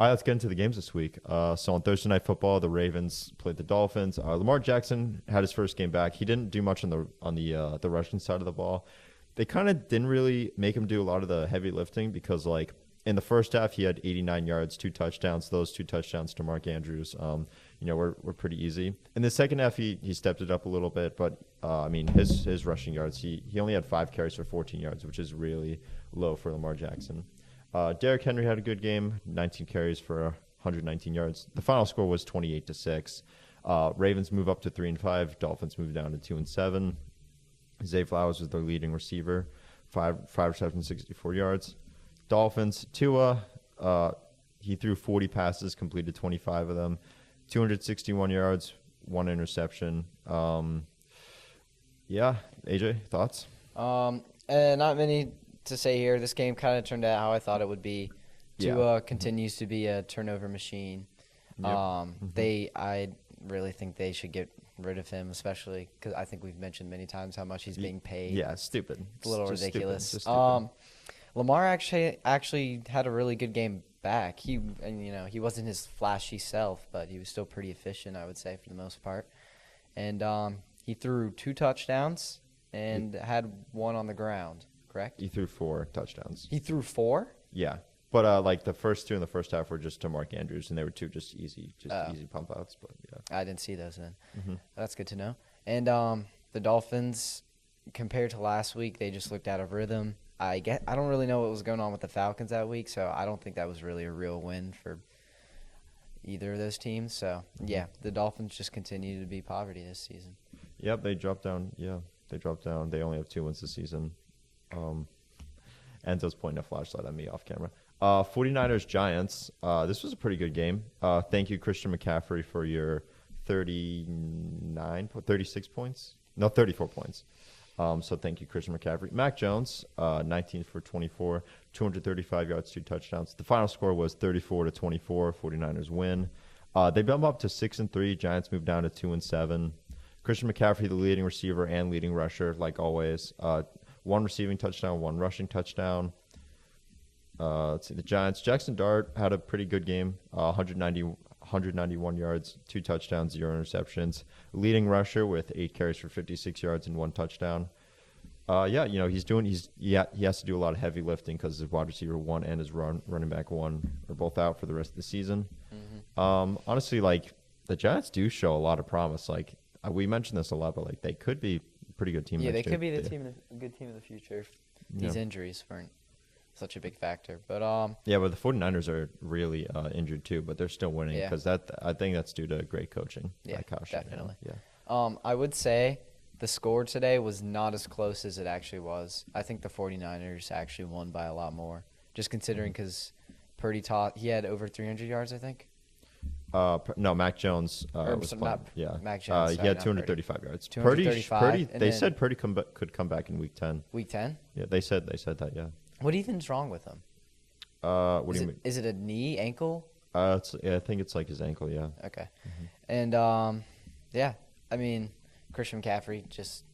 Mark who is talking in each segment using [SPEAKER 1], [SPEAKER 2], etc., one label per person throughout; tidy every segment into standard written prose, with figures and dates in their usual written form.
[SPEAKER 1] All right, let's get into the games this week. So on Thursday Night Football, the Ravens played the Dolphins. Lamar Jackson had his first game back. He didn't do much on the rushing side of the ball. They kind of didn't really make him do a lot of the heavy lifting because, like, in the first half, he had 89 yards, 2 touchdowns. Those 2 touchdowns to Mark Andrews, were pretty easy. In the second half, he stepped it up a little bit, but his rushing yards, he only had 5 carries for 14 yards, which is really low for Lamar Jackson. Derrick Henry had a good game, 19 carries for 119 yards. The final score was 28-6. Ravens move up to 3-5. Dolphins move down to 2-7. Zay Flowers was their leading receiver, 5 receptions, 64 yards. Dolphins, Tua, he threw 40 passes, completed 25 of them, 261 yards, 1 interception. AJ, thoughts?
[SPEAKER 2] Not many to say here. This game kind of turned out how I thought it would be. Tua continues to be a turnover machine.
[SPEAKER 1] Yep.
[SPEAKER 2] I really think they should get rid of him, especially because I think we've mentioned many times how much he's being paid.
[SPEAKER 1] Yeah, stupid.
[SPEAKER 2] It's a little
[SPEAKER 1] Just
[SPEAKER 2] ridiculous.
[SPEAKER 1] stupid.
[SPEAKER 2] Lamar actually had a really good game back. He wasn't his flashy self, but he was still pretty efficient, I would say, for the most part. And he threw 2 touchdowns and had 1 on the ground. Correct?
[SPEAKER 1] He threw 4 touchdowns.
[SPEAKER 2] He threw 4?
[SPEAKER 1] Yeah. But like the first 2 in the first half were just to Mark Andrews, and they were 2 just easy pump outs. But yeah,
[SPEAKER 2] I didn't see those then.
[SPEAKER 1] Mm-hmm.
[SPEAKER 2] That's good to know. And the Dolphins, compared to last week, they just looked out of rhythm. I don't really know what was going on with the Falcons that week, so I don't think that was really a real win for either of those teams. So yeah, the Dolphins just continue to be poverty this season.
[SPEAKER 1] Yep, they dropped down. Yeah, they dropped down. They only have 2 wins this season. Enzo's pointing a flashlight at me off camera. 49ers Giants. This was a pretty good game. Thank you, Christian McCaffrey, for your 36 points. No, 34 points. So thank you, Christian McCaffrey. Mac Jones, 19 for 24, 235 yards, 2 touchdowns. The final score was 34-24. 49ers win. They bump up to 6-3. Giants move down to 2-7. Christian McCaffrey, the leading receiver and leading rusher, like always. 1 receiving touchdown, 1 rushing touchdown. Let's see, the Giants. Jackson Dart had a pretty good game, 191 yards, 2 touchdowns, 0 interceptions. Leading rusher with 8 carries for 56 yards and 1 touchdown. He has to do a lot of heavy lifting because his wide receiver 1 and his running back 1 are both out for the rest of the season. Mm-hmm. Honestly, like, the Giants do show a lot of promise. Like, we mentioned this a lot, but like, they could be a pretty good team.
[SPEAKER 2] Yeah, they
[SPEAKER 1] next
[SPEAKER 2] could
[SPEAKER 1] year.
[SPEAKER 2] be a good team of the future if these injuries weren't such a big factor. But
[SPEAKER 1] but the 49ers are really injured too, but they're still winning because I think that's due to great coaching.
[SPEAKER 2] Yeah, definitely.
[SPEAKER 1] Yeah.
[SPEAKER 2] I would say the score today was not as close as it actually was. I think the 49ers actually won by a lot more, just considering because Purdy he had over 300 yards, I think.
[SPEAKER 1] No, Mac Jones was playing.
[SPEAKER 2] Mac Jones.
[SPEAKER 1] He had 235 yards.
[SPEAKER 2] 235.
[SPEAKER 1] Purdy. They said Purdy could come back in week 10.
[SPEAKER 2] Week 10?
[SPEAKER 1] Yeah, they said that. Yeah.
[SPEAKER 2] What even's wrong with him?
[SPEAKER 1] What do you mean?
[SPEAKER 2] Is it a knee, ankle?
[SPEAKER 1] I think it's like his ankle. Yeah.
[SPEAKER 2] Okay. And I mean, Christian McCaffrey just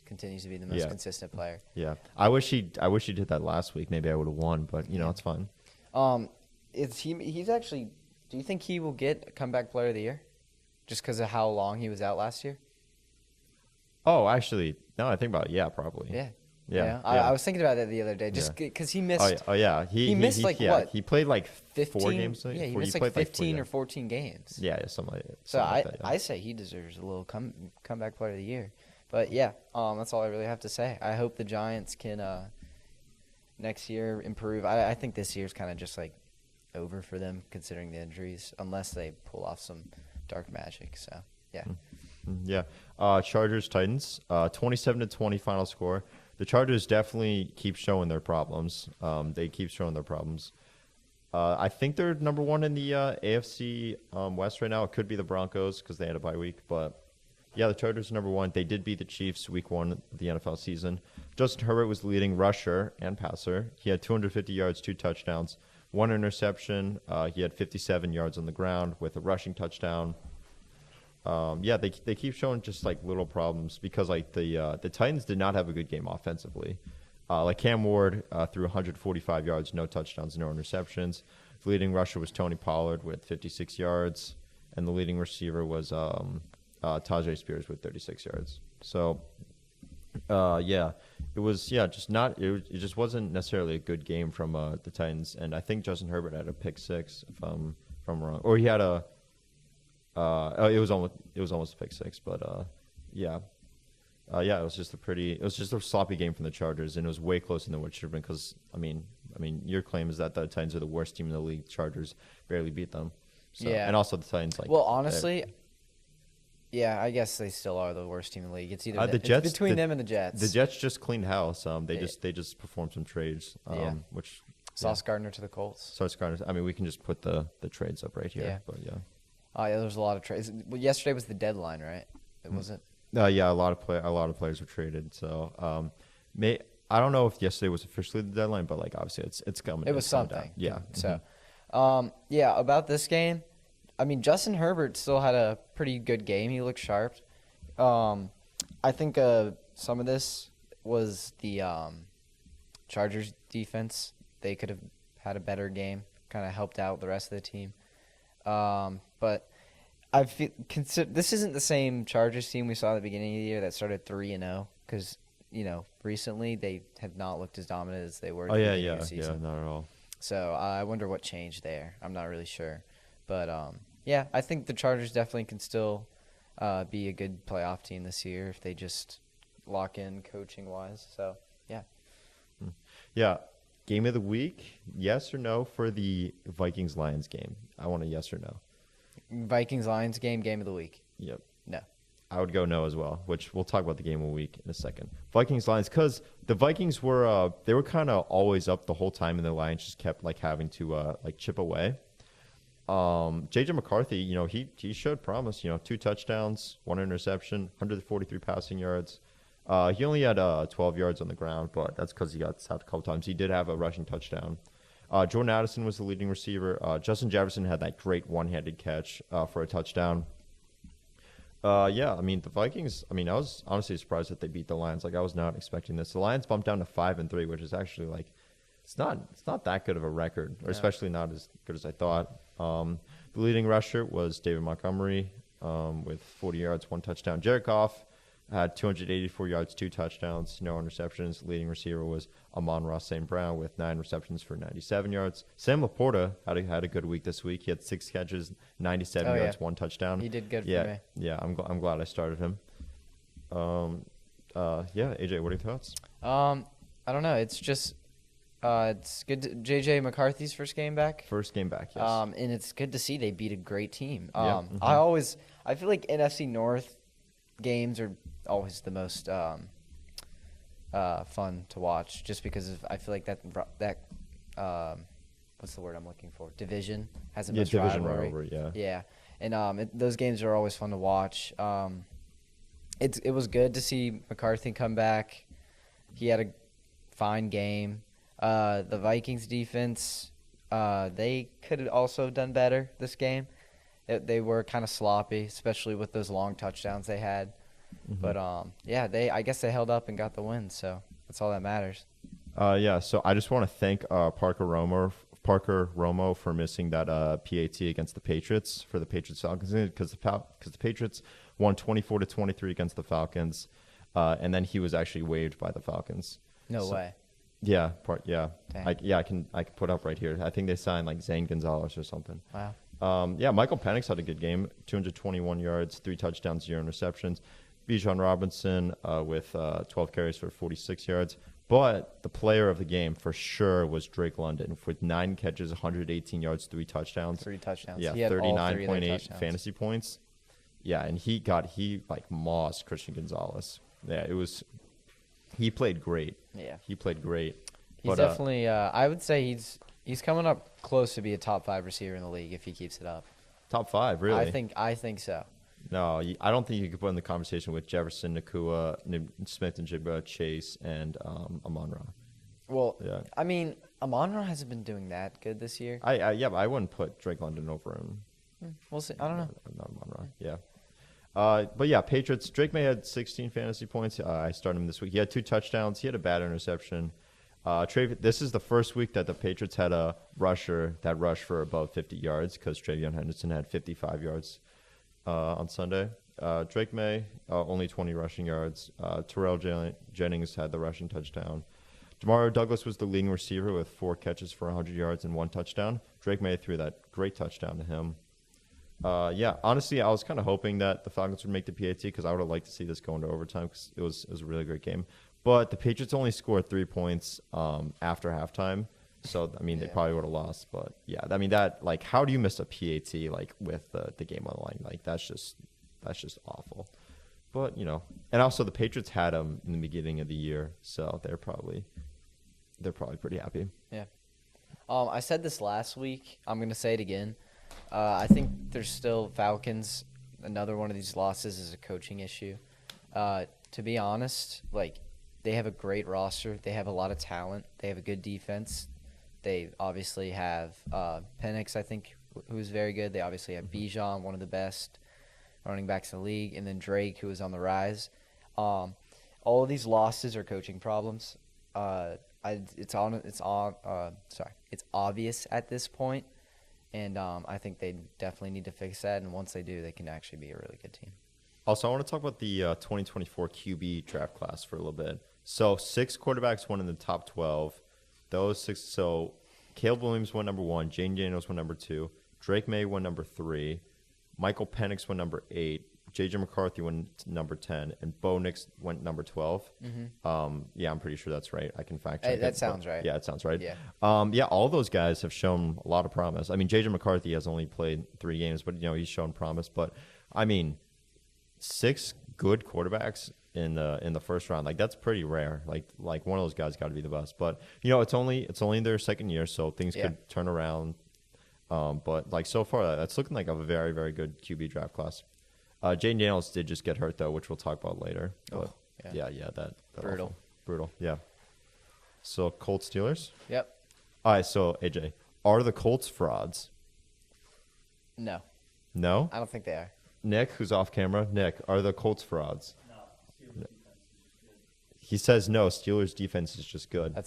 [SPEAKER 2] continues to be the most consistent player.
[SPEAKER 1] Yeah. I wish he did that last week. Maybe I would have won, but it's fine.
[SPEAKER 2] He's actually. Do you think he will get comeback player of the year, just because of how long he was out last year?
[SPEAKER 1] Oh, actually, no. I think about it. Yeah, probably.
[SPEAKER 2] Yeah. I was thinking about that the other day, just because he missed.
[SPEAKER 1] Oh yeah. He
[SPEAKER 2] missed
[SPEAKER 1] what? He played like
[SPEAKER 2] 15,
[SPEAKER 1] 4 games.
[SPEAKER 2] Yeah, he missed like 15 or 14 games.
[SPEAKER 1] Yeah, something like that.
[SPEAKER 2] So I say he deserves a little comeback player of the year. But yeah, that's all I really have to say. I hope the Giants can next year improve. I think this year's kind of just like over for them considering the injuries, unless they pull off some dark magic. So yeah.
[SPEAKER 1] Yeah. Chargers Titans 27-20 final score. The Chargers definitely keep showing their problems. They keep showing their problems. I think they're number 1 in the AFC West right now. It could be the Broncos because they had a bye week, but yeah, the Chargers are number 1. They did beat the Chiefs week 1 of the NFL season. Justin Herbert was the leading rusher and passer. He had 250 yards, 2 touchdowns, 1 interception. He had 57 yards on the ground with a rushing touchdown. They keep showing just like little problems because like the Titans did not have a good game offensively. Like Cam Ward threw 145 yards, no touchdowns, no interceptions. The leading rusher was Tony Pollard with 56 yards, and the leading receiver was Tajay Spears with 36 yards. So, yeah, it was it just wasn't necessarily a good game from the Titans, and I think Justin Herbert had a pick six if I'm wrong, or he had a it was almost a pick six, but yeah. It was just a sloppy game from the Chargers, and it was way closer than what it should have been. Because I mean, your claim is that the Titans are the worst team in the league. Chargers barely beat them. So,
[SPEAKER 2] Yeah,
[SPEAKER 1] and also the Titans
[SPEAKER 2] well, honestly, yeah, I guess they still are the worst team in the league. It's either
[SPEAKER 1] the Jets,
[SPEAKER 2] it's between them and the Jets.
[SPEAKER 1] The Jets just cleaned house. They just performed some trades. Which
[SPEAKER 2] Sauce Gardner to the Colts.
[SPEAKER 1] Sauce Gardner. I mean, we can just put the trades up right here.
[SPEAKER 2] Yeah.
[SPEAKER 1] But yeah.
[SPEAKER 2] Oh yeah, there was a lot of trades. Well, yesterday was the deadline, right? It wasn't.
[SPEAKER 1] Yeah, a lot of players were traded. So, I don't know if yesterday was officially the deadline, but like obviously it's coming.
[SPEAKER 2] It was something.
[SPEAKER 1] Down. Yeah.
[SPEAKER 2] So, about this game, I mean Justin Herbert still had a pretty good game. He looked sharp. I think some of this was the Chargers defense. They could have had a better game, kind of helped out the rest of the team. But I feel this isn't the same Chargers team we saw at the beginning of the year that started 3-0 because recently they have not looked as dominant as they were. At the beginning of the season.
[SPEAKER 1] Not at all.
[SPEAKER 2] So I wonder what changed there. I'm not really sure, but I think the Chargers definitely can still be a good playoff team this year if they just lock in coaching wise. So
[SPEAKER 1] yeah. Game of the week, yes or no for the Vikings-Lions game? I want a yes or no.
[SPEAKER 2] Vikings-Lions game of the week.
[SPEAKER 1] Yep.
[SPEAKER 2] No.
[SPEAKER 1] I would go no as well, which we'll talk about the game of the week in a second. Vikings-Lions, because the Vikings were they were kind of always up the whole time, and the Lions just kept having to chip away. J.J. McCarthy, he showed promise. 2 touchdowns, 1 interception, 143 passing yards. He only had 12 yards on the ground, but that's because he got sacked a couple times. He did have a rushing touchdown. Jordan Addison was the leading receiver. Justin Jefferson had that great one-handed catch for a touchdown. The Vikings, I was honestly surprised that they beat the Lions. I was not expecting this. The Lions bumped down to 5-3, which is actually it's not that good of a record, or especially not as good as I thought. The leading rusher was David Montgomery with 40 yards, 1 touchdown. Jared Goff had 284 yards, 2 touchdowns, no interceptions. Leading receiver was Amon-Ra St. Brown with 9 receptions for 97 yards. Sam Laporta had a good week this week. He had 6 catches, 97 yards, 1 touchdown.
[SPEAKER 2] He did good for me.
[SPEAKER 1] Yeah, I'm glad I started him. AJ, what are your thoughts?
[SPEAKER 2] I don't know. It's just it's good. JJ McCarthy's first game back.
[SPEAKER 1] First game back, yes.
[SPEAKER 2] And it's good to see they beat a great team.
[SPEAKER 1] Yeah.
[SPEAKER 2] I feel like NFC North games are always the most fun to watch, just because I feel like that what's the word I'm looking for? Division has the most
[SPEAKER 1] division
[SPEAKER 2] rivalry.
[SPEAKER 1] Yeah.
[SPEAKER 2] Yeah, and those games are always fun to watch. It was good to see McCarthy come back. He had a fine game. The Vikings defense, they could have also done better this game. They were kind of sloppy, especially with those long touchdowns they had. Mm-hmm. But I guess they held up and got the win, so that's all that matters.
[SPEAKER 1] So I just want to thank Parker Romo for missing that PAT against the Patriots for the Patriots Falcons, because the Patriots won 24-23 against the Falcons, and then he was actually waived by the Falcons.
[SPEAKER 2] No way.
[SPEAKER 1] Yeah, I can put up right here. I think they signed Zane Gonzalez or something.
[SPEAKER 2] Wow.
[SPEAKER 1] Michael Penix had a good game, 221 yards, 3 touchdowns, 0 interceptions. Bijan Robinson with 12 carries for 46 yards. But the player of the game for sure was Drake London with 9 catches, 118 yards, 3 touchdowns.
[SPEAKER 2] 3 touchdowns.
[SPEAKER 1] Yeah, 39.8 fantasy points. Yeah, and he mossed Christian Gonzalez. Yeah, he played great.
[SPEAKER 2] Yeah.
[SPEAKER 1] He played great.
[SPEAKER 2] He's definitely I would say he's coming up close to be a top 5 receiver in the league if he keeps it up.
[SPEAKER 1] Top 5, really?
[SPEAKER 2] I think so.
[SPEAKER 1] No, I don't think you could put in the conversation with Jefferson, Nakua, Smith-Njigba, Chase, and Amon-Ra.
[SPEAKER 2] Well, yeah. Amon-Ra hasn't been doing that good this year.
[SPEAKER 1] But I wouldn't put Drake London over him.
[SPEAKER 2] We'll see. I don't know.
[SPEAKER 1] Not Amon-Ra. Yeah. But yeah, Patriots. Drake May had 16 fantasy points. I started him this week. He had 2 touchdowns. He had a bad interception. This is the first week that the Patriots had a rusher that rushed for above 50 yards because Travion Henderson had 55 yards on Sunday. Drake May, only 20 rushing yards. Terrell Jennings had the rushing touchdown. Demario Douglas was the leading receiver with 4 catches for 100 yards and 1 touchdown. Drake May threw that great touchdown to him. Honestly, I was kind of hoping that the Falcons would make the PAT because I would have liked to see this go into overtime because it was a really great game. But the Patriots only scored 3 points after halftime. So, I mean, they probably would have lost. But, yeah, I mean, that, like, how do you miss a PAT, like, with the game on the line? Like, that's just awful. But, you know, and also the Patriots had them in the beginning of the year. So they're probably pretty happy.
[SPEAKER 2] Yeah. I said this last week. I'm going to say it again. I think there's still Falcons. Another one of these losses is a coaching issue. To be honest, like, they have a great roster. They have a lot of talent. They have a good defense. They obviously have Penix, I think, who's very good. They obviously have Bijan, one of the best running backs in the league, and then Drake, who is on the rise. All of these losses are coaching problems. It's obvious at this point, and I think they definitely need to fix that. And once they do, they can actually be a really good team.
[SPEAKER 1] Also, I want to talk about the 2024 QB draft class for a little bit. So 6 quarterbacks went in the top 12. Those 6. So Caleb Williams went number 1. Jane Daniels went number 2. Drake May went number 3. Michael Penix went number 8. J.J. McCarthy went number 10. And Bo Nix went number 12. Mm-hmm. I'm pretty sure that's right. I can fact check
[SPEAKER 2] that sounds right.
[SPEAKER 1] Yeah, it sounds right.
[SPEAKER 2] Yeah.
[SPEAKER 1] All those guys have shown a lot of promise. I mean, J.J. McCarthy has only played 3 games, but, you know, he's shown promise. But, I mean, 6 good quarterbacks in the first round, like, that's pretty rare. Like one of those guys got to be the best. But, you know, it's only their second year, so things could turn around. But, like, so far, that's looking like a very, very good QB draft class. Jane Daniels did just get hurt, though, which we'll talk about later. But that brutal. Yeah. So Colts Steelers.
[SPEAKER 2] Yep.
[SPEAKER 1] All right. So AJ, are the Colts frauds?
[SPEAKER 2] No.
[SPEAKER 1] No.
[SPEAKER 2] I don't think they are.
[SPEAKER 1] Nick, who's off camera. Nick, are the Colts frauds? No. He says no. Steelers defense is just good.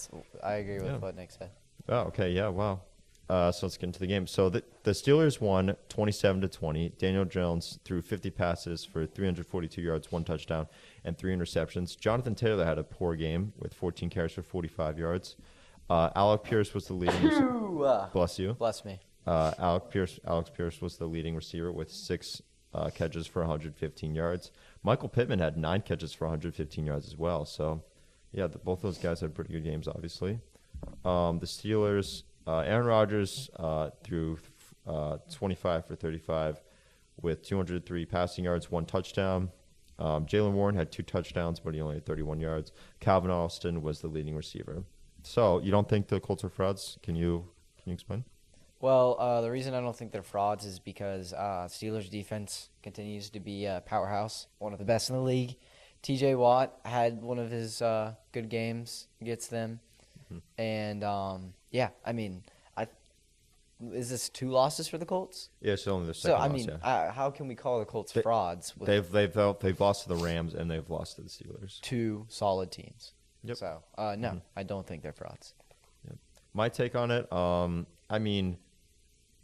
[SPEAKER 2] I agree with what Nick said.
[SPEAKER 1] Oh, okay. Yeah. Wow. So let's get into the game. So the Steelers won 27-20. Daniel Jones threw 50 passes for 342 yards, 1 touchdown, and 3 interceptions. Jonathan Taylor had a poor game with 14 carries for 45 yards. Alec Pierce was the leading receiver. Bless you.
[SPEAKER 2] Bless me.
[SPEAKER 1] Alex Pierce was the leading receiver with 6 catches for 115 yards. Michael Pittman had 9 catches for 115 yards as well. So, yeah, both those guys had pretty good games, obviously. The Steelers, Aaron Rodgers threw 25 for 35 with 203 passing yards, 1 touchdown. Jaylen Warren had 2 touchdowns, but he only had 31 yards. Calvin Austin was the leading receiver. So, you don't think the Colts are frauds? Can you explain?
[SPEAKER 2] Well, the reason I don't think they're frauds is because Steelers defense continues to be a powerhouse, one of the best in the league. T.J. Watt had one of his good games against them. Mm-hmm. And, I mean, is this 2 losses for the Colts?
[SPEAKER 1] Yeah, it's only their second loss,
[SPEAKER 2] how can we call the Colts frauds?
[SPEAKER 1] They've lost to the Rams and they've lost to the Steelers.
[SPEAKER 2] 2 solid teams.
[SPEAKER 1] Yep.
[SPEAKER 2] So, no, I don't think they're frauds.
[SPEAKER 1] Yep. My take on it, I mean,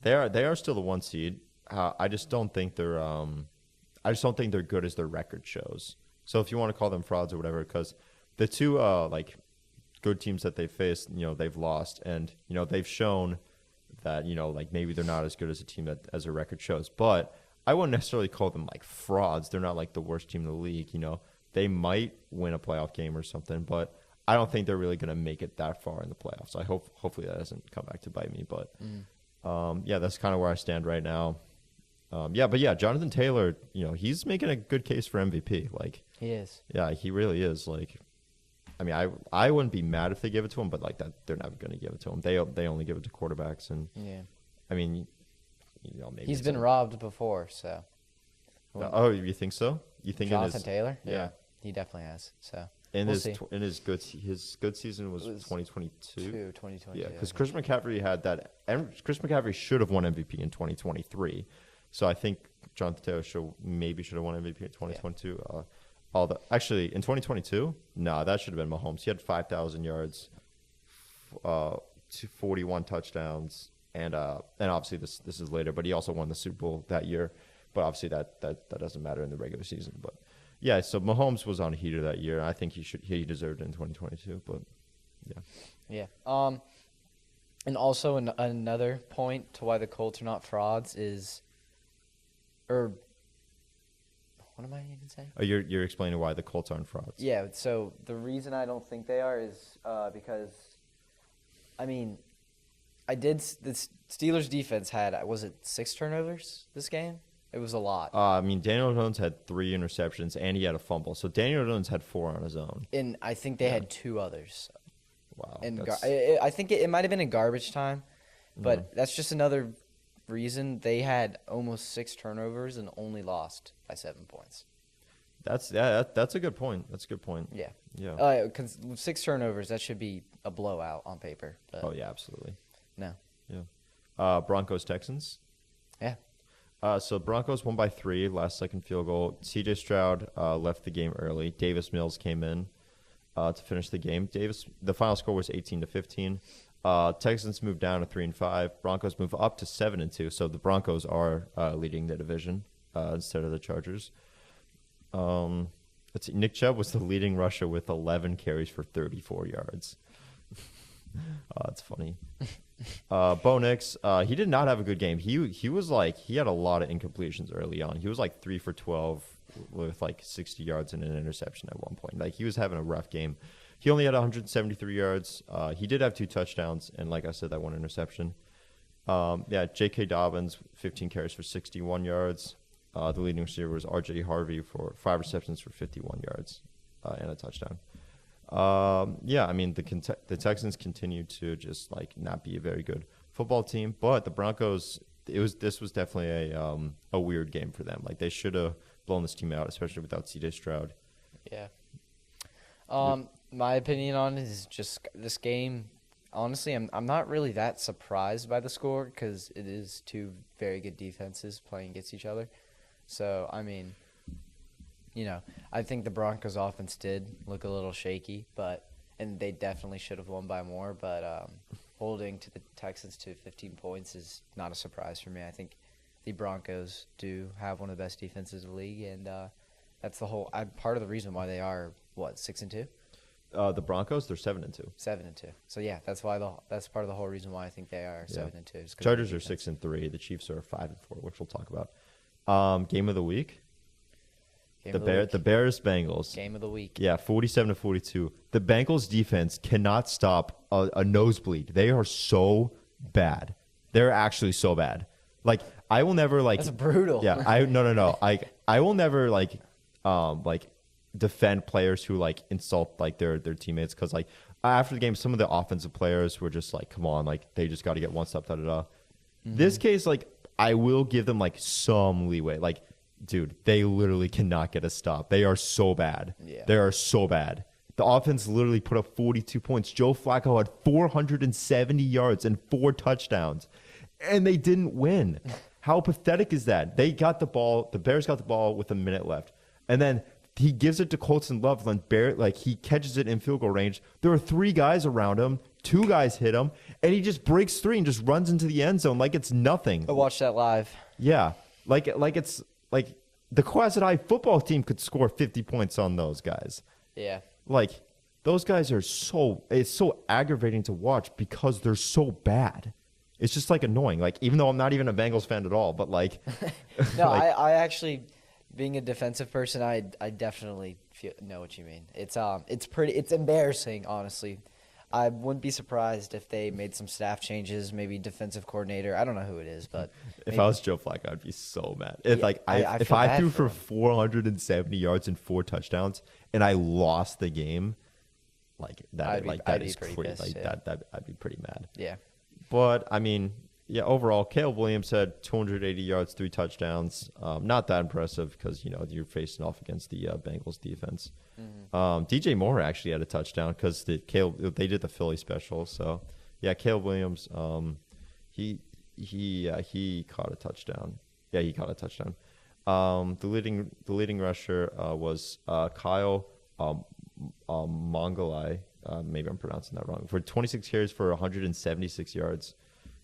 [SPEAKER 1] they are still the 1 seed. I just don't think they're good as their record shows. So if you want to call them frauds or whatever, because the 2 good teams that they faced, you know, they've lost, and you know they've shown that, you know, like, maybe they're not as good as a team as their record shows. But I wouldn't necessarily call them like frauds. They're not like the worst team in the league. You know, they might win a playoff game or something, but I don't think they're really going to make it that far in the playoffs. Hopefully that doesn't come back to bite me, but. That's kind of where I stand right now. Jonathan Taylor, you know, he's making a good case for MVP. Like,
[SPEAKER 2] he is.
[SPEAKER 1] Yeah, he really is. Like, I mean, I wouldn't be mad if they give it to him, but like that, they're never going to give it to him. They only give it to quarterbacks, and I mean, you know, maybe
[SPEAKER 2] he's been robbed before. So.
[SPEAKER 1] Oh, you think so? You think
[SPEAKER 2] Jonathan Taylor? Yeah, he definitely has. So.
[SPEAKER 1] His good season was 2022.
[SPEAKER 2] 2022.
[SPEAKER 1] Yeah, because Chris McCaffrey had that, and Chris McCaffrey should have won MVP in 2023. So I think Jonathan Taylor should have won MVP in 2022. Actually in 2022, that should have been Mahomes. He had 5,000 yards, 41 touchdowns, and obviously this is later, but he also won the Super Bowl that year. But obviously that doesn't matter in the regular season. But yeah, so Mahomes was on a heater that year. I think he deserved it in 2022. But yeah.
[SPEAKER 2] Yeah. And also another point to why the Colts are not frauds is, or what am I even saying?
[SPEAKER 1] Oh, you're explaining why the Colts aren't frauds.
[SPEAKER 2] Yeah. So the reason I don't think they are is because, I mean, the Steelers defense had, was it 6 turnovers this game? It was a lot.
[SPEAKER 1] I mean, Daniel Jones had 3 interceptions and he had a fumble. So Daniel Jones had 4 on his own.
[SPEAKER 2] And I think they had 2 others.
[SPEAKER 1] Wow.
[SPEAKER 2] And I think it might have been in garbage time, but that's just another reason they had almost 6 turnovers and only lost by 7 points.
[SPEAKER 1] That's a good point. That's a good point.
[SPEAKER 2] Yeah.
[SPEAKER 1] Yeah.
[SPEAKER 2] 'Cause 6 turnovers, that should be a blowout on paper. But
[SPEAKER 1] Oh yeah, absolutely.
[SPEAKER 2] no.
[SPEAKER 1] Yeah. Broncos Texans.
[SPEAKER 2] Yeah.
[SPEAKER 1] So Broncos won by 3, last second field goal. C.J. Stroud left the game early. Davis Mills came in to finish the game. The final score was 18-15. Texans moved down to 3-5. Broncos move up to 7-2. So the Broncos are leading the division instead of the Chargers. Let's see. Nick Chubb was the leading rusher with 11 carries for 34 yards. That's funny. Bo Nix, he did not have a good game. He was like, he had a lot of incompletions early on. He was like 3 for 12 with like 60 yards and an interception at one point. Like he was having a rough game. He only had 173 yards. He did have 2 touchdowns and like I said, that 1 interception. J.K. Dobbins, 15 carries for 61 yards. The leading receiver was R.J. Harvey for 5 receptions for 51 yards and a touchdown. I mean the Texans continue to just like not be a very good football team, but the Broncos, this was definitely a weird game for them. Like they should have blown this team out, especially without C.J. Stroud.
[SPEAKER 2] Yeah. My opinion on it is just this game. Honestly, I'm not really that surprised by the score because it is 2 very good defenses playing against each other. So I mean, I think the Broncos offense did look a little shaky, and they definitely should have won by more. But holding to the Texans to 15 points is not a surprise for me. I think the Broncos do have one of the best defenses in the league, and that's part of the reason why they are 6-2.
[SPEAKER 1] The Broncos, they're 7-2.
[SPEAKER 2] 7-2. So yeah, that's part of the whole reason why I think they are 7-2.
[SPEAKER 1] Chargers are 6-3. The Chiefs are 5-4, which we'll talk about. Game of the week. The Bears Bengals.
[SPEAKER 2] Game of the week.
[SPEAKER 1] Yeah, 47-42. The Bengals defense cannot stop a nosebleed. They are so bad. They're actually so bad. Like I will never like.
[SPEAKER 2] That's brutal.
[SPEAKER 1] Yeah, no. I will never like defend players who like insult like their teammates because like after the game, some of the offensive players were just like, come on, like they just got to get one step. This case, like I will give them like some leeway. Like, dude, they literally cannot get a stop. They are so bad.
[SPEAKER 2] Yeah.
[SPEAKER 1] They are so bad. The offense literally put up 42 points. Joe Flacco had 470 yards and 4 touchdowns, and they didn't win. How pathetic is that? They got the ball. The Bears got the ball with a minute left, and then he gives it to Colton Loveland. He catches it in field goal range. There are 3 guys around him. 2 guys hit him, and he just breaks 3 and just runs into the end zone like it's nothing.
[SPEAKER 2] I watched that live.
[SPEAKER 1] Yeah, like it's like the Quetzal High football team could score 50 points on those guys.
[SPEAKER 2] Yeah.
[SPEAKER 1] Like those guys are it's so aggravating to watch because they're so bad. It's just like annoying. Like even though I'm not even a Bengals fan at all, but like
[SPEAKER 2] no,
[SPEAKER 1] like,
[SPEAKER 2] I actually, being a defensive person, I definitely know what you mean. It's embarrassing, honestly. I wouldn't be surprised if they made some staff changes, maybe defensive coordinator. I don't know who it is, but
[SPEAKER 1] if I was Joe Flacco, I'd be so mad. If I threw for 470 yards and 4 touchdowns and I lost the game, like that, that is crazy. Like that, I'd be pretty mad.
[SPEAKER 2] Yeah.
[SPEAKER 1] But I mean, yeah, overall, Caleb Williams had 280 yards, 3 touchdowns. Not that impressive because, you're facing off against the Bengals defense. Mm-hmm. DJ Moore actually had a touchdown because they did the Philly special. So, yeah, Caleb Williams, he caught a touchdown. Yeah, he caught a touchdown. The leading rusher was Kyle Mongalai. maybe I'm pronouncing that wrong. For 26 carries for 176 yards.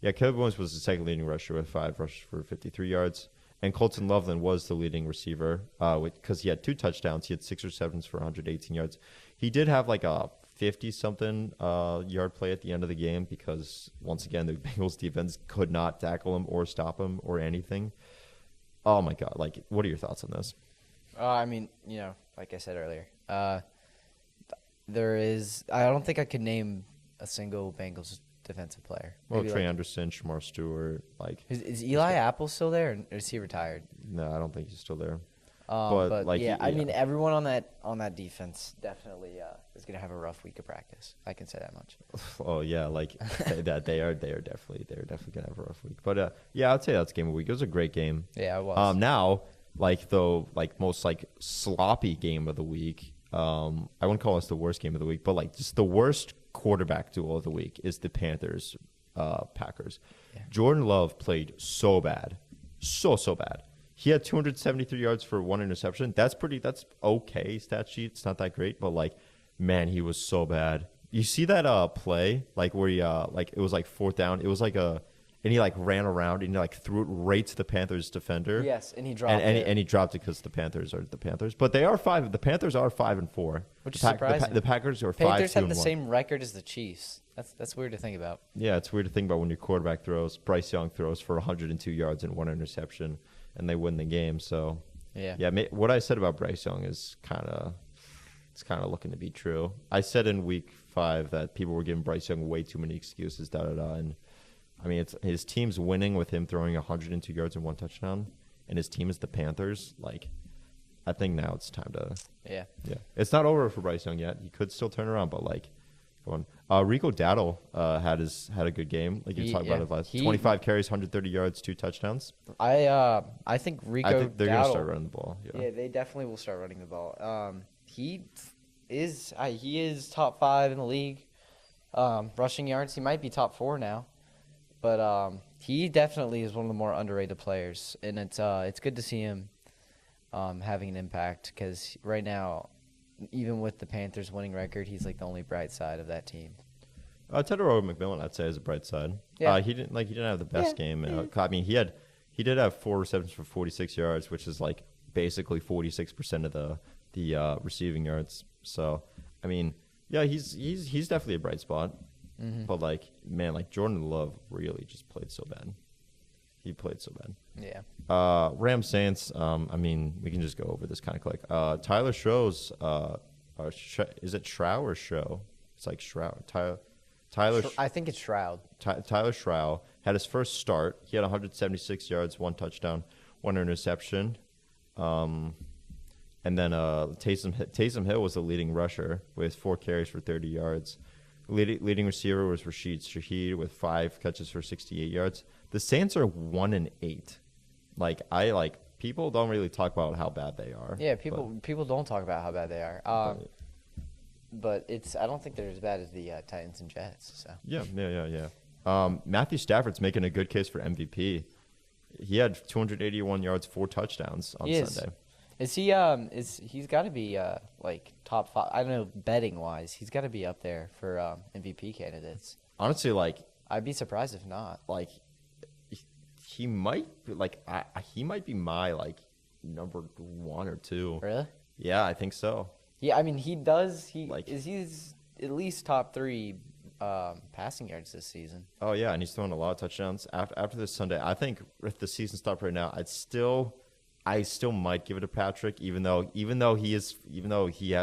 [SPEAKER 1] Yeah, Caleb Williams was the second leading rusher with 5 rushes for 53 yards. And Colton Loveland was the leading receiver because he had 2 touchdowns. He had 6 receptions for 118 yards. He did have like a 50-something yard play at the end of the game because, once again, the Bengals defense could not tackle him or stop him or anything. Oh, my God. Like, what are your thoughts on this?
[SPEAKER 2] I mean, like I said earlier, I don't think I could name a single Bengals defensive player.
[SPEAKER 1] Well,
[SPEAKER 2] Maybe
[SPEAKER 1] Trey Anderson, Shamar Stewart,
[SPEAKER 2] Is Eli Apple still there, or is he retired?
[SPEAKER 1] No, I don't think he's still there.
[SPEAKER 2] But I mean, everyone on that defense definitely is gonna have a rough week of practice. I can say that much.
[SPEAKER 1] Oh yeah, they are definitely gonna have a rough week. But yeah, I'd say that's game of the week. It was a great game.
[SPEAKER 2] Yeah, it was.
[SPEAKER 1] Now most sloppy game of the week. I wouldn't call this the worst game of the week, but just the worst quarterback duel of the week is the Panthers Packers. Yeah. Jordan Love played so bad, so bad. He had 273 yards for 1 interception. That's okay stat sheet. It's not that great, but man, he was so bad. You see that play where he it was 4th down. It was and he ran around and he threw it right to the Panthers defender.
[SPEAKER 2] Yes, and he dropped it.
[SPEAKER 1] And he dropped it because the Panthers are the Panthers. But they are 5. The Panthers are 5-4.
[SPEAKER 2] Which is surprising.
[SPEAKER 1] The Packers are 5-2.
[SPEAKER 2] Panthers have the same record as the Chiefs. That's weird to think about.
[SPEAKER 1] Yeah, it's weird to think about when your quarterback throws. Bryce Young throws for 102 yards and 1 interception, and they win the game. So yeah. What I said about Bryce Young is kind of looking to be true. I said in week 5 that people were giving Bryce Young way too many excuses. And I mean, his team's winning with him throwing 102 yards and 1 touchdown, and his team is the Panthers. I think now it's time to.
[SPEAKER 2] Yeah.
[SPEAKER 1] It's not over for Bryce Young yet. He could still turn around, but come on. Rico Dowdle had a good game. You talked about it last. 25 carries, 130 yards, 2 touchdowns.
[SPEAKER 2] I think Rico.
[SPEAKER 1] They're gonna start running the ball.
[SPEAKER 2] Yeah, they definitely will start running the ball. He is top 5 in the league. Rushing yards, he might be top 4 now. But he definitely is one of the more underrated players, and it's good to see him having an impact because right now, even with the Panthers winning record, he's the only bright side of that team.
[SPEAKER 1] Tedero McMillan, I'd say, is a bright side.
[SPEAKER 2] Yeah.
[SPEAKER 1] He didn't have the best game. I mean, he did have 4 receptions for 46 yards, which is basically 46% of the receiving yards. So I mean, yeah, he's definitely a bright spot. Mm-hmm. But Jordan Love really just played so bad. He played so bad.
[SPEAKER 2] Yeah.
[SPEAKER 1] Rams Saints. I mean, we can just go over this kind of quick. Tyler Show's. Is it Shroud or Show? It's Shroud. Tyler.
[SPEAKER 2] I think it's Shroud.
[SPEAKER 1] Tyler Shroud had his first start. He had 176 yards, 1 touchdown, 1 interception. And then Taysom Hill was the leading rusher with 4 carries for 30 yards. Leading receiver was Rashid Shaheed with 5 catches for 68 yards. The Saints are 1-8. People don't really talk about how bad they are.
[SPEAKER 2] Yeah, people don't talk about how bad they are. But I don't think they're as bad as the Titans and Jets. So
[SPEAKER 1] yeah. Matthew Stafford's making a good case for MVP. He had 281 yards, 4 touchdowns on Sunday.
[SPEAKER 2] Is he? He's got to be top 5? I don't know, betting wise, he's got to be up there for MVP candidates.
[SPEAKER 1] Honestly,
[SPEAKER 2] I'd be surprised if not.
[SPEAKER 1] He might he might be my number 1 or 2.
[SPEAKER 2] Really?
[SPEAKER 1] Yeah, I think so.
[SPEAKER 2] Yeah, I mean he does. He's at least top 3 passing yards this season.
[SPEAKER 1] Oh yeah, and he's throwing a lot of touchdowns after this Sunday. I think if the season stopped right now, I still might give it to Patrick, even though he has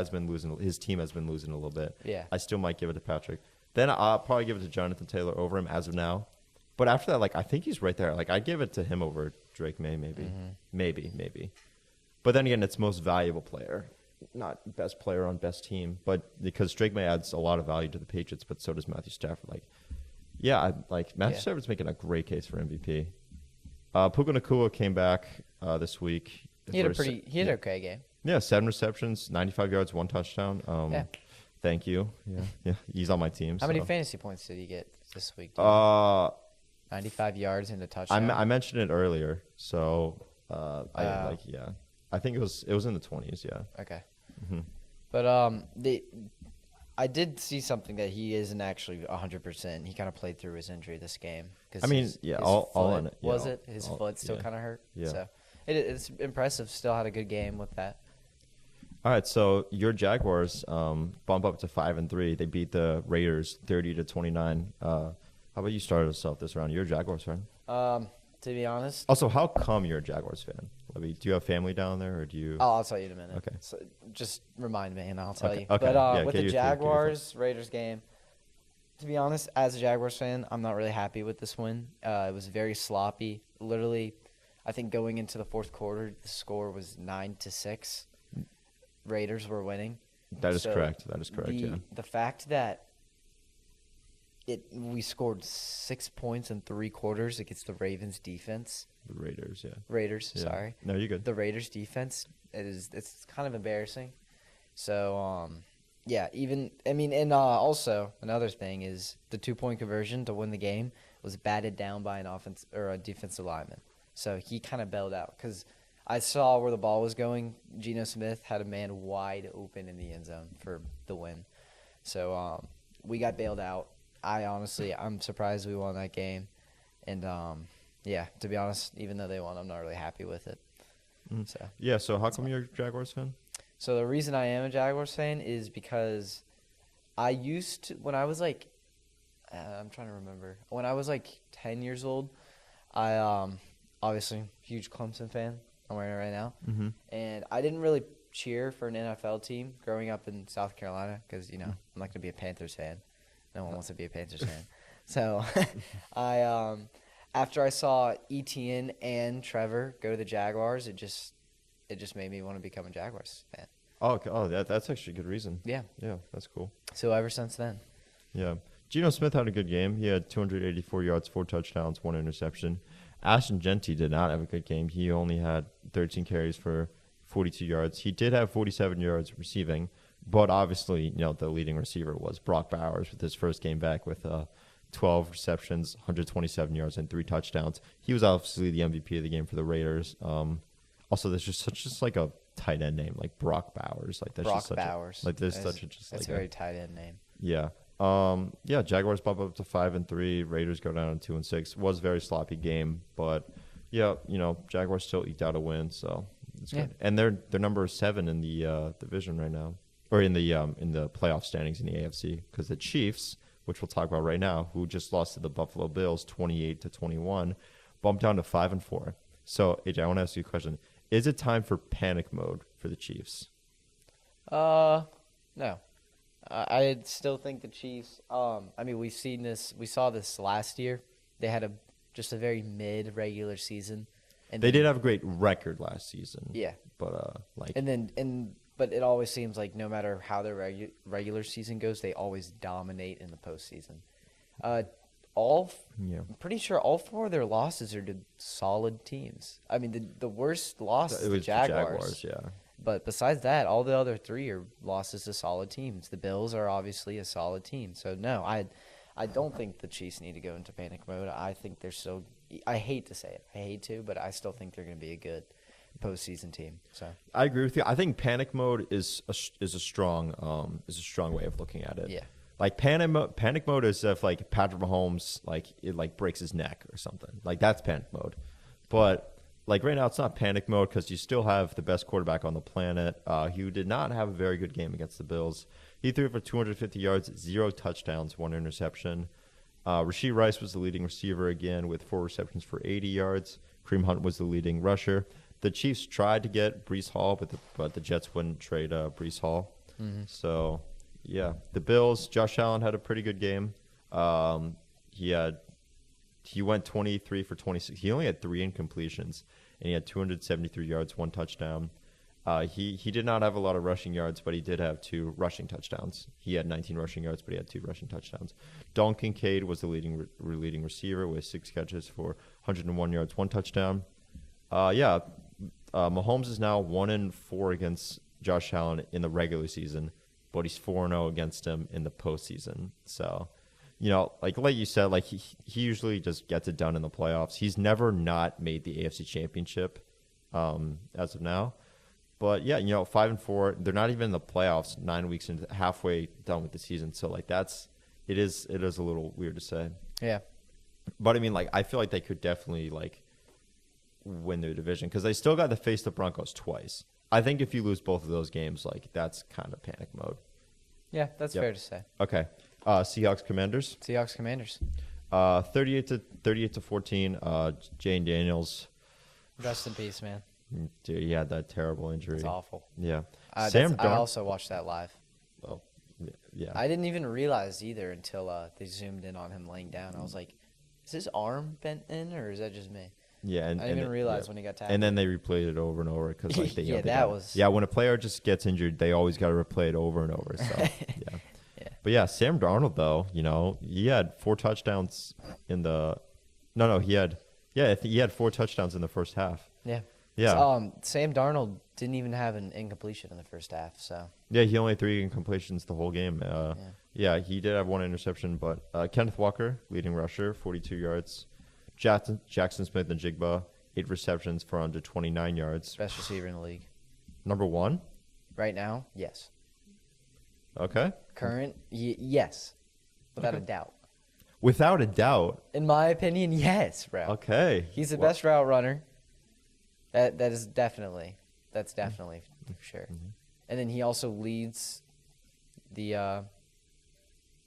[SPEAKER 1] been losing, his team has been losing a little bit.
[SPEAKER 2] Yeah,
[SPEAKER 1] I still might give it to Patrick. Then I'll probably give it to Jonathan Taylor over him as of now. But after that, I think he's right there. I'd give it to him over Drake May, maybe, maybe. But then again, it's most valuable player, not best player on best team. But because Drake May adds a lot of value to the Patriots, but so does Matthew Stafford. Matthew Stafford's making a great case for MVP. Puka Nacua came back this week.
[SPEAKER 2] He had an okay game.
[SPEAKER 1] Yeah, 7 receptions, 95 yards, 1 touchdown. Thank you. Yeah, he's on my team.
[SPEAKER 2] How many fantasy points did he get this week? 95 yards and a touchdown.
[SPEAKER 1] I mentioned it earlier, so I think it was in the 20s. Yeah.
[SPEAKER 2] Okay.
[SPEAKER 1] Mm-hmm.
[SPEAKER 2] But I did see something that he isn't actually 100%. He kind of played through his injury this game. 'Cause
[SPEAKER 1] I mean,
[SPEAKER 2] his
[SPEAKER 1] all
[SPEAKER 2] foot,
[SPEAKER 1] in it. Yeah,
[SPEAKER 2] was it? His foot still kind of hurt.
[SPEAKER 1] Yeah.
[SPEAKER 2] So it's impressive. Still had a good game with that.
[SPEAKER 1] All right, so your Jaguars bump up to 5-3. They beat the Raiders 30-29. How about you start us off this round? You're a Jaguars fan.
[SPEAKER 2] To be honest,
[SPEAKER 1] Also, how come you're a Jaguars fan? I mean, do you have family down there, or do you?
[SPEAKER 2] I'll tell you in a minute.
[SPEAKER 1] Okay.
[SPEAKER 2] So just remind me, and I'll tell you.
[SPEAKER 1] Okay.
[SPEAKER 2] But
[SPEAKER 1] Yeah,
[SPEAKER 2] with
[SPEAKER 1] get
[SPEAKER 2] the
[SPEAKER 1] your thoughts.
[SPEAKER 2] Jaguars Raiders game, to be honest, as a Jaguars fan, I'm not really happy with this win. It was very sloppy. Literally, I think going into the fourth quarter, the score was 9-6. Raiders were winning.
[SPEAKER 1] That is
[SPEAKER 2] So
[SPEAKER 1] correct. That is correct. Yeah.
[SPEAKER 2] The fact that we scored 6 points in 3 quarters against the Ravens defense.
[SPEAKER 1] The Raiders. Yeah.
[SPEAKER 2] Raiders,
[SPEAKER 1] Yeah.
[SPEAKER 2] sorry.
[SPEAKER 1] No, you're good.
[SPEAKER 2] The Raiders defense, it's kind of embarrassing. So yeah, also another thing is the 2-point conversion to win the game was batted down by an offense or a defensive lineman. So he kind of bailed out because I saw where the ball was going. Geno Smith had a man wide open in the end zone for the win. So we got bailed out. I'm surprised we won that game. And yeah, to be honest, even though they won, I'm not really happy with it.
[SPEAKER 1] Mhm.
[SPEAKER 2] So
[SPEAKER 1] Yeah. So how come you're a Jaguars fan?
[SPEAKER 2] So the reason I am a Jaguars fan is because I used to, when I was like, I'm trying to remember, when I was like 10 years old, I obviously huge Clemson fan. I'm wearing it right now,
[SPEAKER 1] Mm-hmm.
[SPEAKER 2] and I didn't really cheer for an NFL team growing up in South Carolina because I'm not going to be a Panthers fan. No one wants to be a Panthers fan. So I after I saw Etienne and Trevor go to the Jaguars, it just made me want to become a Jaguars fan.
[SPEAKER 1] Oh, okay. Oh, that's actually a good reason.
[SPEAKER 2] Yeah.
[SPEAKER 1] Yeah, that's cool.
[SPEAKER 2] So ever since then.
[SPEAKER 1] Yeah. Geno Smith had a good game. He had 284 yards, 4 touchdowns, 1 interception. Ashton Genty did not have a good game. He only had 13 carries for 42 yards. He did have 47 yards receiving, but obviously, the leading receiver was Brock Bowers with his first game back with 12 receptions, 127 yards, and 3 touchdowns. He was obviously the MVP of the game for the Raiders. Also, there's just like a tight end name, like Brock Bowers. Like that's
[SPEAKER 2] Brock
[SPEAKER 1] just such
[SPEAKER 2] Bowers.
[SPEAKER 1] That's
[SPEAKER 2] a very tight end name.
[SPEAKER 1] Yeah. Yeah, Jaguars bump up to 5-3. Raiders go down to 2-6. Was a very sloppy game, but yeah, Jaguars still eked out a win, so it's good. And they're number 7 in the division right now, or in the playoff standings in the AFC, because the Chiefs, which we'll talk about right now, who just lost to the Buffalo Bills 28-21, bumped down to 5-4. So AJ, I want to ask you a question: is it time for panic mode for the Chiefs?
[SPEAKER 2] No. I still think the Chiefs. We saw this last year. They had just a very mid regular season, and
[SPEAKER 1] They did have a great record last season.
[SPEAKER 2] Yeah,
[SPEAKER 1] but
[SPEAKER 2] but it always seems like no matter how their regular season goes, they always dominate in the postseason. I'm pretty sure all 4 of their losses are to solid teams. I mean, the worst loss is the Jaguars.
[SPEAKER 1] Yeah.
[SPEAKER 2] But besides that, all the other 3 are losses to solid teams. The Bills are obviously a solid team. So, no, I don't think the Chiefs need to go into panic mode. I think they're still – I hate to say it. I hate to, but I still think they're going to be a good postseason team. So
[SPEAKER 1] I agree with you. I think panic mode is a strong way of looking at it.
[SPEAKER 2] Yeah.
[SPEAKER 1] Like panic mode is if like Patrick Mahomes it breaks his neck or something. Like that's panic mode. But like right now, it's not panic mode because you still have the best quarterback on the planet. He did not have a very good game against the Bills. He threw for 250 yards, 0 touchdowns, 1 interception. Rashee Rice was the leading receiver again with 4 receptions for 80 yards. Kareem Hunt was the leading rusher. The Chiefs tried to get Breece Hall, but the Jets wouldn't trade Breece Hall. Mm-hmm. So, yeah, the Bills. Josh Allen had a pretty good game. He went 23 for 26. He only had 3 incompletions, and he had 273 yards, 1 touchdown. He did not have a lot of rushing yards, but he did have 2 rushing touchdowns. He had 19 rushing yards, but he had 2 rushing touchdowns. Dalton Kincaid was the leading receiver with 6 catches for 101 yards, 1 touchdown. Mahomes is now 1-4 against Josh Allen in the regular season, but he's 4-0 against him in the postseason. So, like you said, like he usually just gets it done in the playoffs. He's never not made the AFC Championship as of now. But yeah, 5-4. They're not even in the playoffs 9 weeks into halfway done with the season. So like it is a little weird to say.
[SPEAKER 2] Yeah.
[SPEAKER 1] But I mean, like, I feel like they could definitely like win their division because they still got to face the Broncos twice. I think if you lose both of those games, like that's kind of panic mode.
[SPEAKER 2] Yeah, that's fair to say.
[SPEAKER 1] Okay. Seahawks Commanders.
[SPEAKER 2] Seahawks Commanders.
[SPEAKER 1] 38-14. Jane Daniels.
[SPEAKER 2] Rest in peace, man.
[SPEAKER 1] Dude, he had that terrible injury.
[SPEAKER 2] It's awful.
[SPEAKER 1] Yeah.
[SPEAKER 2] I also watched that live.
[SPEAKER 1] Oh, yeah.
[SPEAKER 2] I didn't even realize either until they zoomed in on him laying down. I was like, is his arm bent in or is that just me?
[SPEAKER 1] Yeah,
[SPEAKER 2] I didn't even realize when he got tackled.
[SPEAKER 1] And then they replayed it over and over because like when a player just gets injured, they always got to replay it over and over. So yeah. But yeah, Sam Darnold though, he had 4 touchdowns in the. No, he had 4 touchdowns in the first half.
[SPEAKER 2] Yeah.
[SPEAKER 1] Yeah.
[SPEAKER 2] So, Sam Darnold didn't even have an incompletion in the first half. So.
[SPEAKER 1] Yeah, he only had 3 incompletions the whole game. Yeah, he did have 1 interception, but Kenneth Walker, leading rusher, 42 yards. Jackson Smith and Jigba, 8 receptions for under 29 yards.
[SPEAKER 2] Best receiver in the league.
[SPEAKER 1] Number 1?
[SPEAKER 2] Right now, yes.
[SPEAKER 1] Okay.
[SPEAKER 2] Current, yes. Without a doubt.
[SPEAKER 1] Without a doubt.
[SPEAKER 2] In my opinion, yes, bro.
[SPEAKER 1] Okay.
[SPEAKER 2] He's the best route runner. That's definitely for sure. Mm-hmm. And then he also leads the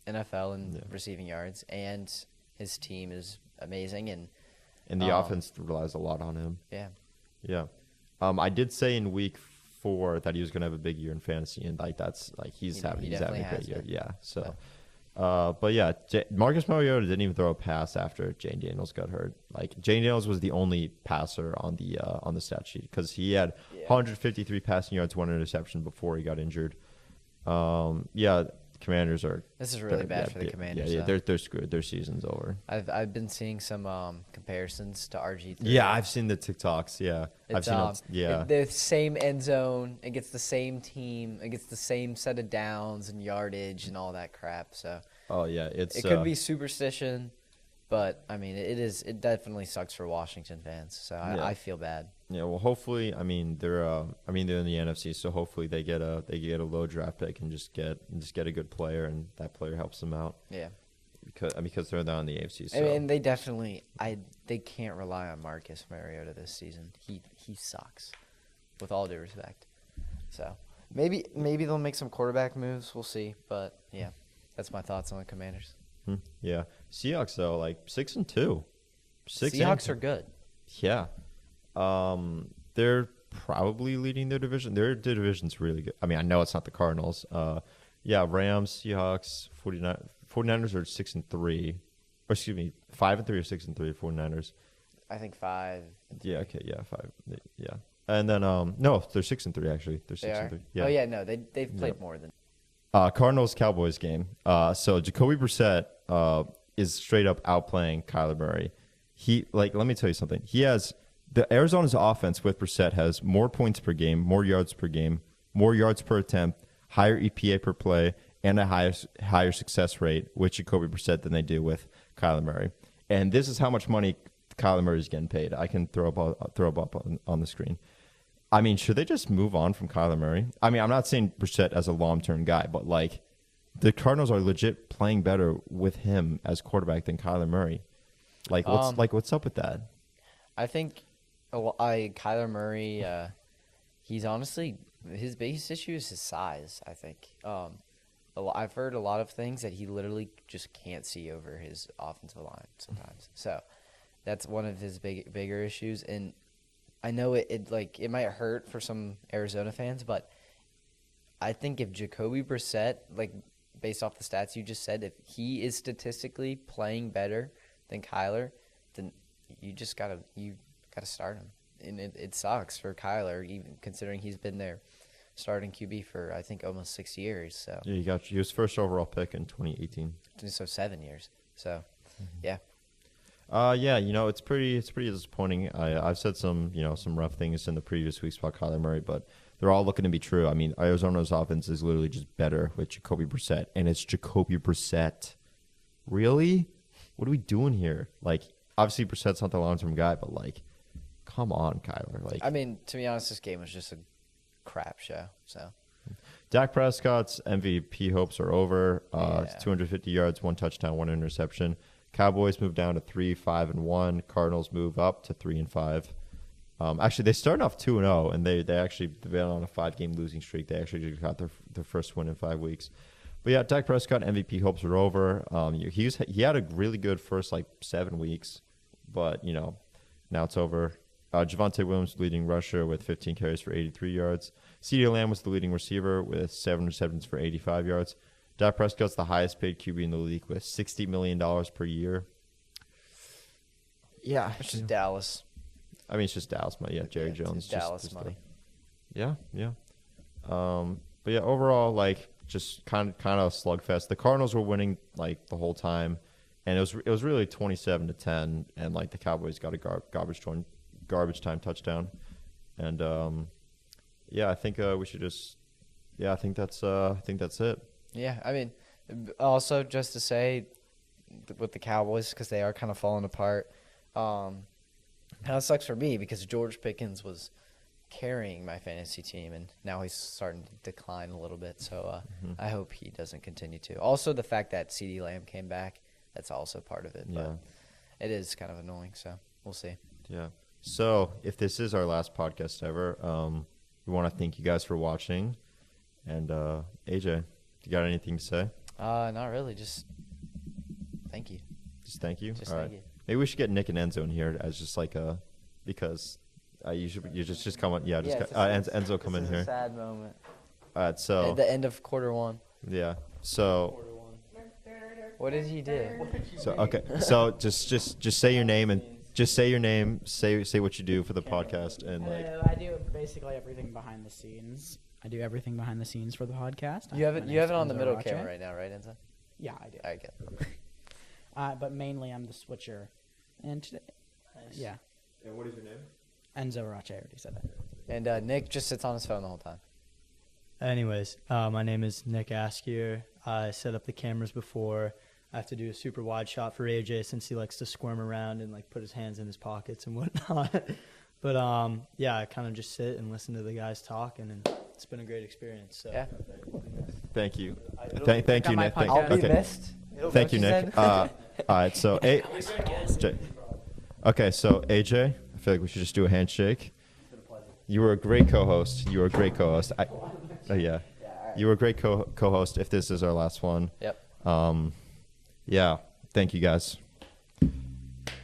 [SPEAKER 2] NFL in receiving yards, and his team is amazing, and
[SPEAKER 1] the offense relies a lot on him.
[SPEAKER 2] Yeah.
[SPEAKER 1] I did say in week 4 that he was going to have a big year in fantasy, and like that's like he's having a great year. Yeah. So, but yeah, Marcus Mariota didn't even throw a pass after Jane Daniels got hurt. Like Jane Daniels was the only passer on the stat sheet because he had 153 passing yards, 1 interception before he got injured. Commanders are.
[SPEAKER 2] This is really bad for the Commanders.
[SPEAKER 1] Yeah, they're screwed. Their season's over.
[SPEAKER 2] I've been seeing some comparisons to RG3.
[SPEAKER 1] Yeah, I've seen the TikToks. Yeah, I've seen
[SPEAKER 2] the same end zone against the same team, against the same set of downs and yardage and all that crap. So.
[SPEAKER 1] Oh yeah,
[SPEAKER 2] it could be superstition, but I mean it definitely sucks for Washington fans. So I feel bad.
[SPEAKER 1] Yeah, well, hopefully, they're in the NFC, so hopefully they get a low draft pick and just get a good player, and that player helps them out.
[SPEAKER 2] Yeah,
[SPEAKER 1] because they're not in the AFC. So.
[SPEAKER 2] And they definitely they can't rely on Marcus Mariota this season. He sucks, with all due respect. So maybe they'll make some quarterback moves. We'll see, but yeah, that's my thoughts on the Commanders.
[SPEAKER 1] Yeah, Seahawks though, like 6-2.
[SPEAKER 2] Seahawks are good.
[SPEAKER 1] Yeah. They're probably leading their division. Their division's really good. I know it's not the Cardinals. Rams, Seahawks, 49ers are 6-3. Or excuse me, 5-3 or 6-3. 49ers.
[SPEAKER 2] I think 5.
[SPEAKER 1] Yeah. Okay. Yeah. 5. Yeah. And then no, they're 6-3 actually. They're 6-3. Yeah.
[SPEAKER 2] Oh yeah, no, they've played more than.
[SPEAKER 1] Cardinals Cowboys game. So Jacoby Brissett is straight up outplaying Kyler Murray. Let me tell you something. The Arizona's offense with Brissett has more points per game, more yards per game, more yards per attempt, higher EPA per play, and a higher success rate with Jacoby Brissett than they do with Kyler Murray. And this is how much money Kyler Murray is getting paid. I can throw up on the screen. Should they just move on from Kyler Murray? I'm not saying Brissett as a long-term guy, but like the Cardinals are legit playing better with him as quarterback than Kyler Murray. What's up with that?
[SPEAKER 2] I think Kyler Murray, he's honestly, his biggest issue is his size, I think. I've heard a lot of things that he literally just can't see over his offensive line sometimes. So that's one of his bigger issues. And I know it might hurt for some Arizona fans, but I think if Jacoby Brissett, based off the stats you just said, if he is statistically playing better than Kyler, then you gotta start him. And it sucks for Kyler, even considering he's been there starting QB for I think almost 6 years. So
[SPEAKER 1] yeah, he was first overall pick in 2018.
[SPEAKER 2] So 7 years. So yeah.
[SPEAKER 1] It's pretty disappointing. I've said some rough things in the previous weeks about Kyler Murray, but they're all looking to be true. Arizona's offense is literally just better with Jacoby Brissett, and it's Jacoby Brissett. Really? What are we doing here? Obviously Brissett's not the long-term guy, but come on, Kyler.
[SPEAKER 2] To be honest, this game was just a crap show. So
[SPEAKER 1] Dak Prescott's MVP hopes are over.
[SPEAKER 2] Yeah.
[SPEAKER 1] 250 yards, 1 touchdown, 1 interception. Cowboys move down to 3-5-1. Cardinals move up to 3-5. Actually, they started off 2-0, and they've been on a 5-game losing streak. They actually just got their first win in 5 weeks. But yeah, Dak Prescott MVP hopes are over. He had a really good first 7 weeks, but now it's over. Javonte Williams, leading rusher with 15 carries for 83 yards. CeeDee Lamb was the leading receiver with 7 receptions for 85 yards. Dak Prescott's the highest paid QB in the league with $60 million per year. Yeah.
[SPEAKER 2] it's just Dallas.
[SPEAKER 1] I mean, it's just Dallas money. Yeah, Jerry Jones.
[SPEAKER 2] It's Dallas money.
[SPEAKER 1] Yeah. But yeah, overall, just kind of a slugfest. The Cardinals were winning the whole time, and it was really 27-10, and the Cowboys got a garbage time touchdown, and I think we should just I think that's it.
[SPEAKER 2] Yeah, I mean, also just to say with the Cowboys, because they are kind of falling apart, kind of sucks for me because George Pickens was carrying my fantasy team, and now he's starting to decline a little bit. So I hope he doesn't continue to. Also, the fact that CeeDee Lamb came back, that's also part of it. But it is kind of annoying, so we'll see.
[SPEAKER 1] Yeah. So if this is our last podcast ever, we want to thank you guys for watching. And AJ, you got anything to say?
[SPEAKER 2] Not really. Just thank you.
[SPEAKER 1] Just thank you.
[SPEAKER 2] Just
[SPEAKER 1] All
[SPEAKER 2] thank
[SPEAKER 1] right.
[SPEAKER 2] you.
[SPEAKER 1] Maybe we should get Nick and Enzo in here as just because you just come on. Yeah, just Enzo come in here.
[SPEAKER 2] Sad moment.
[SPEAKER 1] All right. So
[SPEAKER 2] At the end of quarter one.
[SPEAKER 1] yeah. So
[SPEAKER 2] What did you do?
[SPEAKER 1] okay. So just say your name and just say your name. Say what you do for the podcast and
[SPEAKER 3] I do basically everything behind the scenes. I do everything behind the scenes for the podcast.
[SPEAKER 2] You have it.
[SPEAKER 3] My
[SPEAKER 2] You have it
[SPEAKER 3] name's
[SPEAKER 2] on the
[SPEAKER 3] Enzo
[SPEAKER 2] middle
[SPEAKER 3] Rache.
[SPEAKER 2] camera right now, right, Enzo?
[SPEAKER 3] Yeah, I do.
[SPEAKER 2] All right, good.
[SPEAKER 3] But mainly I'm the switcher. And today, yeah,
[SPEAKER 1] And what is your name?
[SPEAKER 3] Enzo Rache, I already said that.
[SPEAKER 2] And Nick just sits on his phone the whole time.
[SPEAKER 4] Anyways, my name is Nick Askier. I set up the cameras before. I have to do a super wide shot for AJ since he likes to squirm around and put his hands in his pockets and whatnot. But I kind of just sit and listen to the guys talk, and it's been a great experience. So.
[SPEAKER 2] Yeah.
[SPEAKER 1] Thank you. Thank you,
[SPEAKER 3] my
[SPEAKER 1] Nick.
[SPEAKER 3] podcast.
[SPEAKER 2] I'll be
[SPEAKER 1] Okay.
[SPEAKER 2] missed.
[SPEAKER 1] Thank you, Nick. All right. So okay. So AJ, I feel like we should just do a handshake. You were a great co-host. You were a great co-host. Yeah. You were a great co-host. If this is our last one.
[SPEAKER 2] Yep.
[SPEAKER 1] Yeah. Thank you guys.